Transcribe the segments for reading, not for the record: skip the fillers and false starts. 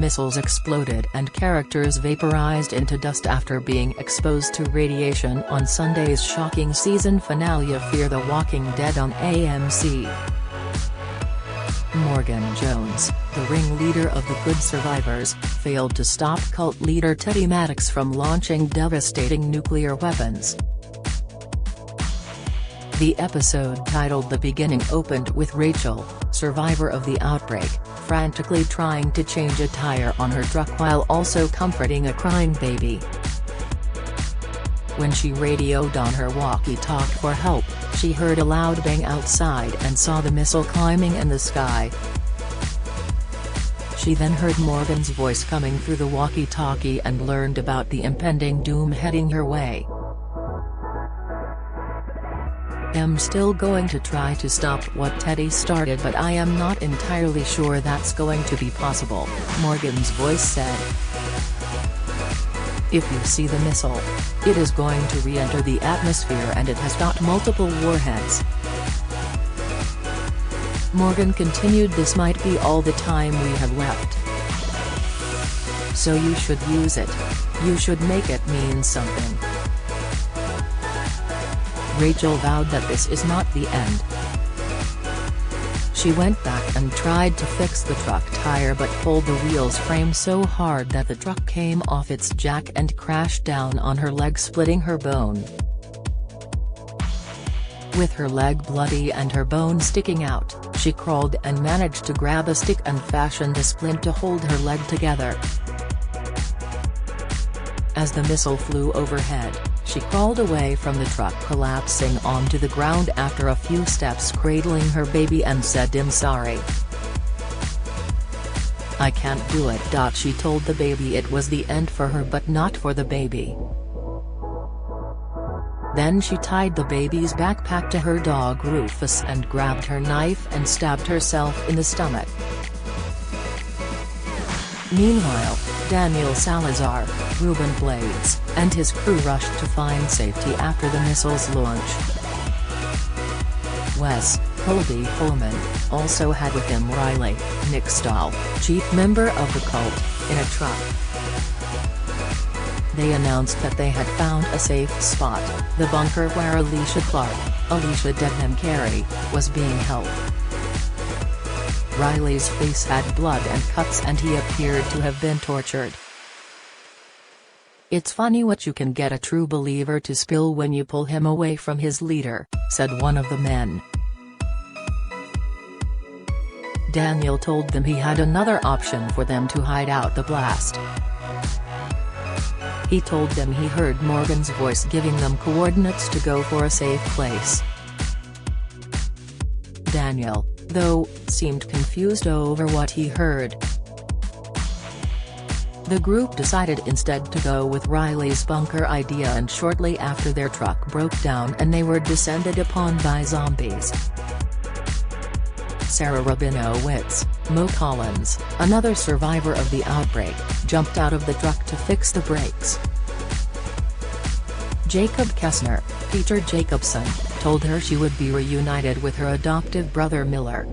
missiles exploded and characters vaporized into dust after being exposed to radiation on Sunday's shocking season finale of Fear the Walking Dead on AMC. Morgan Jones, the ringleader of the Good Survivors, failed to stop cult leader Teddy Maddox from launching devastating nuclear weapons. The episode titled The Beginning opened with Rachel, survivor of the outbreak, frantically trying to change a tire on her truck while also comforting a crying baby. When she radioed on her walkie-talkie for help, she heard a loud bang outside and saw the missile climbing in the sky. She then heard Morgan's voice coming through the walkie-talkie and learned about the impending doom heading her way. "I'm still going to try to stop what Teddy started, but I am not entirely sure that's going to be possible," Morgan's voice said. "If you see the missile, it is going to re-enter the atmosphere and it has got multiple warheads." Morgan continued, "This might be all the time we have left. So you should use it. You should make it mean something." Rachel vowed that this is not the end. She went back and tried to fix the truck tire but pulled the wheel's frame so hard that the truck came off its jack and crashed down on her leg, splitting her bone. With her leg bloody and her bone sticking out, she crawled and managed to grab a stick and fashioned a splint to hold her leg together. As the missile flew overhead, she crawled away from the truck, collapsing onto the ground after a few steps, cradling her baby, and said, "I'm sorry. I can't do it." She told the baby it was the end for her but not for the baby. Then she tied the baby's backpack to her dog Rufus and grabbed her knife and stabbed herself in the stomach. Meanwhile, Daniel Salazar, Ruben Blades, and his crew rushed to find safety after the missile's launch. Wes Colby Holman also had with him Riley Nick Stahl, chief member of the cult, in a truck. They announced that they had found a safe spot, the bunker where Alicia Dedham Carey, was being held. Riley's face had blood and cuts and he appeared to have been tortured. "It's funny what you can get a true believer to spill when you pull him away from his leader," said one of the men. Daniel told them he had another option for them to hide out the blast. He told them he heard Morgan's voice giving them coordinates to go for a safe place. Daniel, though, seemed confused over what he heard. The group decided instead to go with Riley's bunker idea, and shortly after their truck broke down and they were descended upon by zombies. Sarah Rabinowitz, Mo Collins, another survivor of the outbreak, jumped out of the truck to fix the brakes. Jacob Kessner, Peter Jacobson, told her she would be reunited with her adoptive brother Miller.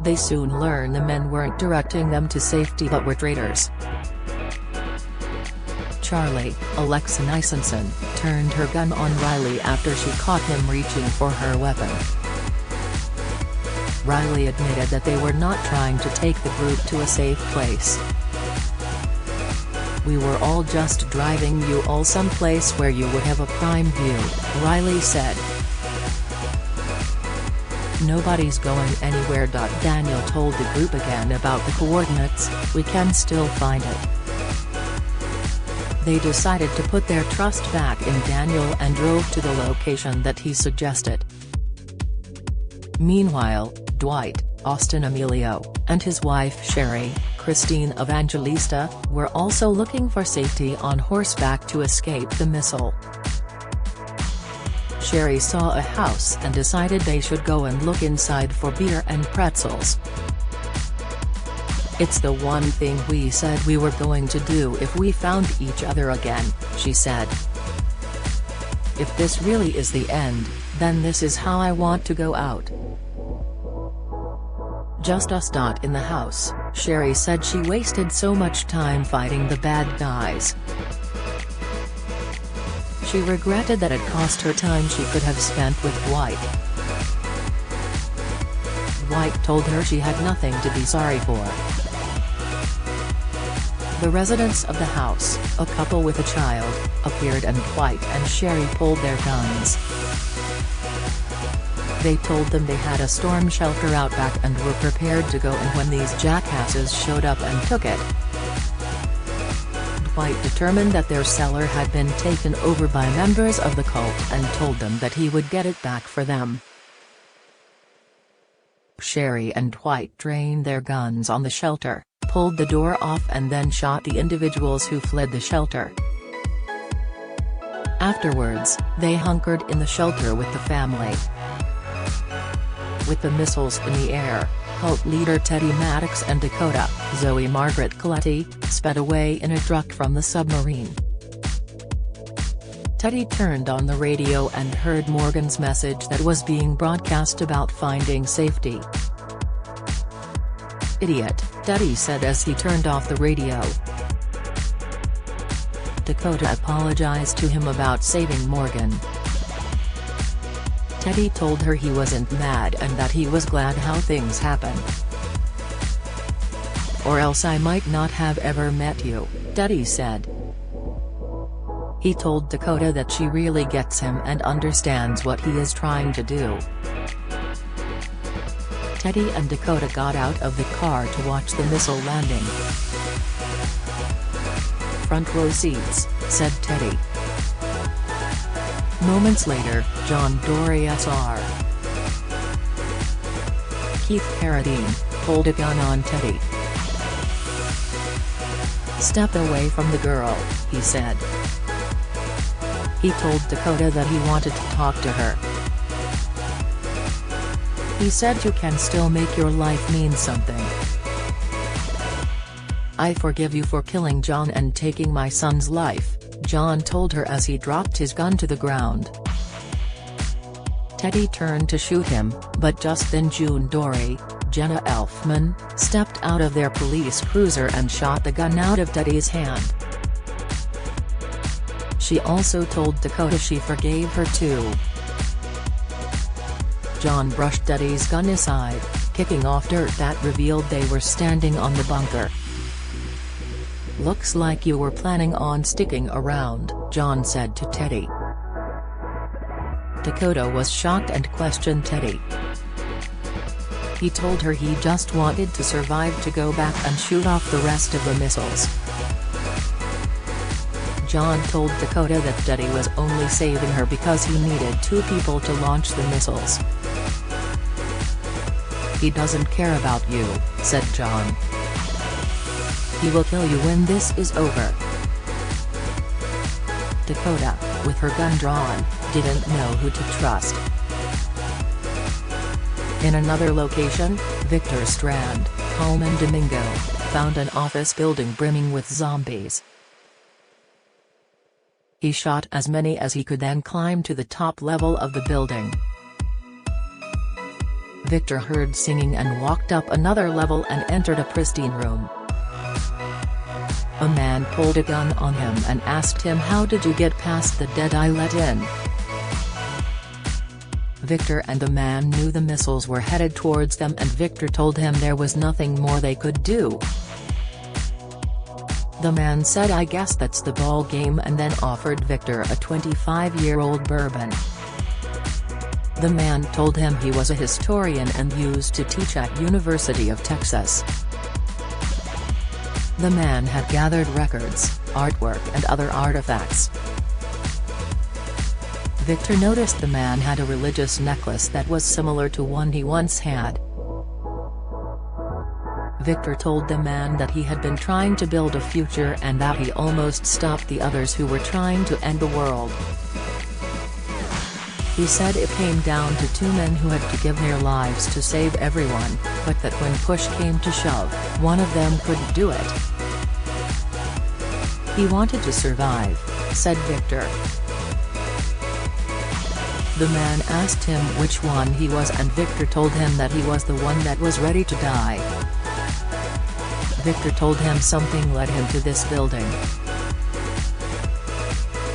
They soon learned the men weren't directing them to safety but were traitors. Charlie, Alexa Nisenson, turned her gun on Riley after she caught him reaching for her weapon. Riley admitted that they were not trying to take the group to a safe place. "We were all just driving you all someplace where you would have a prime view," Riley said. "Nobody's going anywhere." Daniel told the group again about the coordinates, "We can still find it." They decided to put their trust back in Daniel and drove to the location that he suggested. Meanwhile, Dwight, Austin Emilio, and his wife Sherry, Christine Evangelista, were also looking for safety on horseback to escape the missile. Sherry saw a house and decided they should go and look inside for beer and pretzels. "It's the one thing we said we were going to do if we found each other again," she said. "If this really is the end, then this is how I want to go out. Just us." In the house, Sherry said she wasted so much time fighting the bad guys. She regretted that it cost her time she could have spent with Dwight. Dwight told her she had nothing to be sorry for. The residents of the house, a couple with a child, appeared and Dwight and Sherry pulled their guns. They told them they had a storm shelter out back and were prepared to go in when these jackasses showed up and took it. Dwight determined that their cellar had been taken over by members of the cult and told them that he would get it back for them. Sherry and Dwight trained their guns on the shelter, pulled the door off and then shot the individuals who fled the shelter. Afterwards, they hunkered in the shelter with the family. With the missiles in the air, cult leader Teddy Maddox and Dakota, Zoe Margaret Coletti, sped away in a truck from the submarine. Teddy turned on the radio and heard Morgan's message that was being broadcast about finding safety. "Idiot," Teddy said as he turned off the radio. Dakota apologized to him about saving Morgan. Teddy told her he wasn't mad and that he was glad how things happened. "Or else I might not have ever met you," Teddy said. He told Dakota that she really gets him and understands what he is trying to do. Teddy and Dakota got out of the car to watch the missile landing. "Front row seats," said Teddy. Moments later, John Dory Sr. Keith Carradine pulled a gun on Teddy. "Step away from the girl," he said. He told Dakota that he wanted to talk to her. He said you can still make your life mean something. "I forgive you for killing John and taking my son's life," John told her as he dropped his gun to the ground. Teddy turned to shoot him, but just then June Dory, Jenna Elfman, stepped out of their police cruiser and shot the gun out of Teddy's hand. She also told Dakota she forgave her too. John brushed Teddy's gun aside, kicking off dirt that revealed they were standing on the bunker. "Looks like you were planning on sticking around," John said to Teddy. Dakota was shocked and questioned Teddy. He told her he just wanted to survive to go back and shoot off the rest of the missiles. John told Dakota that Teddy was only saving her because he needed 2 people to launch the missiles. "He doesn't care about you," said John. "He will kill you when this is over." Dakota, with her gun drawn, didn't know who to trust. In another location, Victor Strand, Coleman Domingo, found an office building brimming with zombies. He shot as many as he could then climbed to the top level of the building. Victor heard singing and walked up another level and entered a pristine room. A man pulled a gun on him and asked him, "How did you get past the dead I let in?" Victor and the man knew the missiles were headed towards them and Victor told him there was nothing more they could do. The man said, "I guess that's the ball game," and then offered Victor a 25-year-old bourbon. The man told him he was a historian and used to teach at University of Texas. The man had gathered records, artwork and other artifacts. Victor noticed the man had a religious necklace that was similar to one he once had. Victor told the man that he had been trying to build a future and that he almost stopped the others who were trying to end the world. He said it came down to 2 men who had to give their lives to save everyone, but that when push came to shove, one of them couldn't do it. He wanted to survive, said Victor. The man asked him which one he was and Victor told him that he was the one that was ready to die. Victor told him something led him to this building.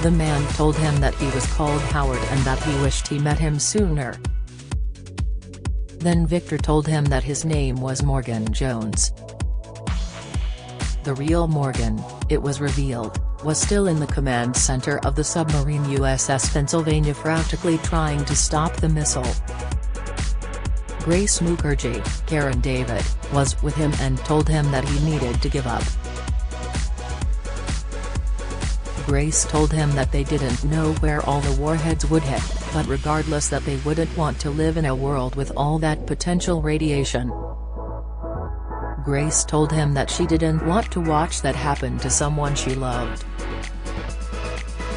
The man told him that he was called Howard and that he wished he met him sooner. Then Victor told him that his name was Morgan Jones. The real Morgan, it was revealed, was still in the command center of the submarine USS Pennsylvania, frantically trying to stop the missile. Grace Mukherjee, Karen David, was with him and told him that he needed to give up. Grace told him that they didn't know where all the warheads would hit, but regardless that they wouldn't want to live in a world with all that potential radiation. Grace told him that she didn't want to watch that happen to someone she loved.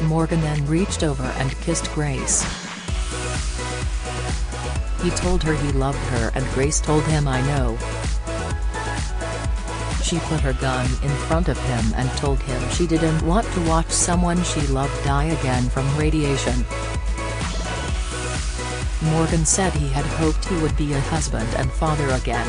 Morgan then reached over and kissed Grace. He told her he loved her and Grace told him, "I know." She put her gun in front of him and told him she didn't want to watch someone she loved die again from radiation. Morgan said he had hoped he would be a husband and father again.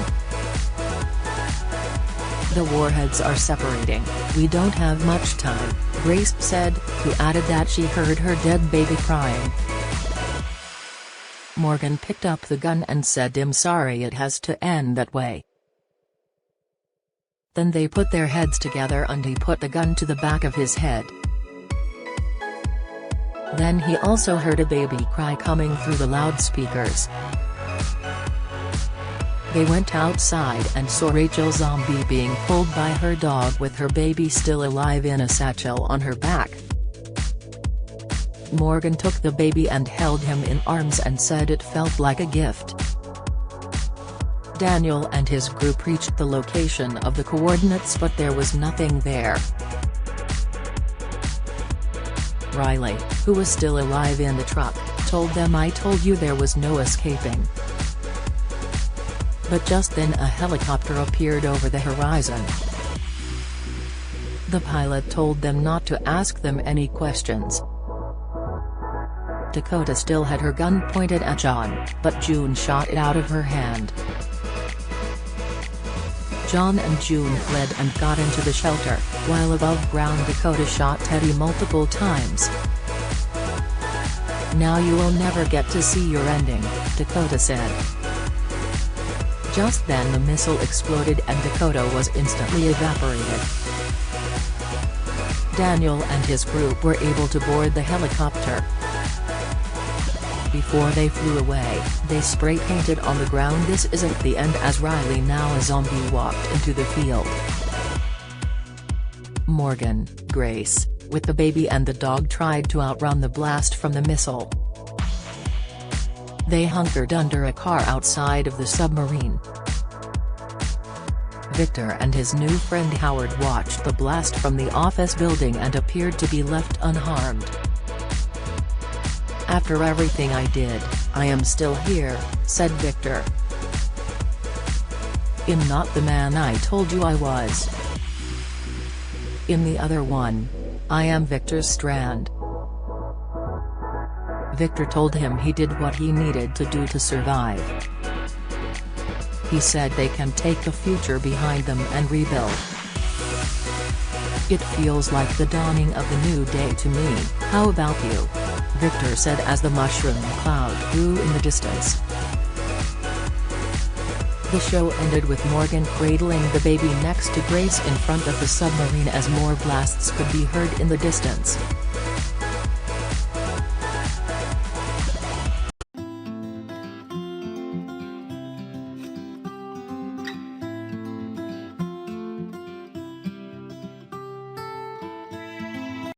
"The warheads are separating, we don't have much time," Grace said, who added that she heard her dead baby crying. Morgan picked up the gun and said, "I'm sorry it has to end that way." Then they put their heads together and he put the gun to the back of his head. Then he also heard a baby cry coming through the loudspeakers. They went outside and saw Rachel Zombie being pulled by her dog with her baby still alive in a satchel on her back. Morgan took the baby and held him in arms and said it felt like a gift. Daniel and his group reached the location of the coordinates but there was nothing there. Riley, who was still alive in the truck, told them, "I told you there was no escaping." But just then a helicopter appeared over the horizon. The pilot told them not to ask them any questions. Dakota still had her gun pointed at John, but June shot it out of her hand. John and June fled and got into the shelter, while above ground Dakota shot Teddy multiple times. "Now you will never get to see your ending," Dakota said. Just then the missile exploded and Dakota was instantly evaporated. Daniel and his group were able to board the helicopter. Before they flew away, they spray-painted on the ground, "This isn't the end," as Riley, now a zombie, walked into the field. Morgan, Grace, with the baby and the dog, tried to outrun the blast from the missile. They hunkered under a car outside of the submarine. Victor and his new friend Howard watched the blast from the office building and appeared to be left unharmed. "After everything I did, I am still here," said Victor. "I'm not the man I told you I was. I'm the other one. I am Victor Strand." Victor told him he did what he needed to do to survive. He said they can take the future behind them and rebuild. "It feels like the dawning of the new day to me, how about you?" Victor said as the mushroom cloud grew in the distance. The show ended with Morgan cradling the baby next to Grace in front of the submarine as more blasts could be heard in the distance.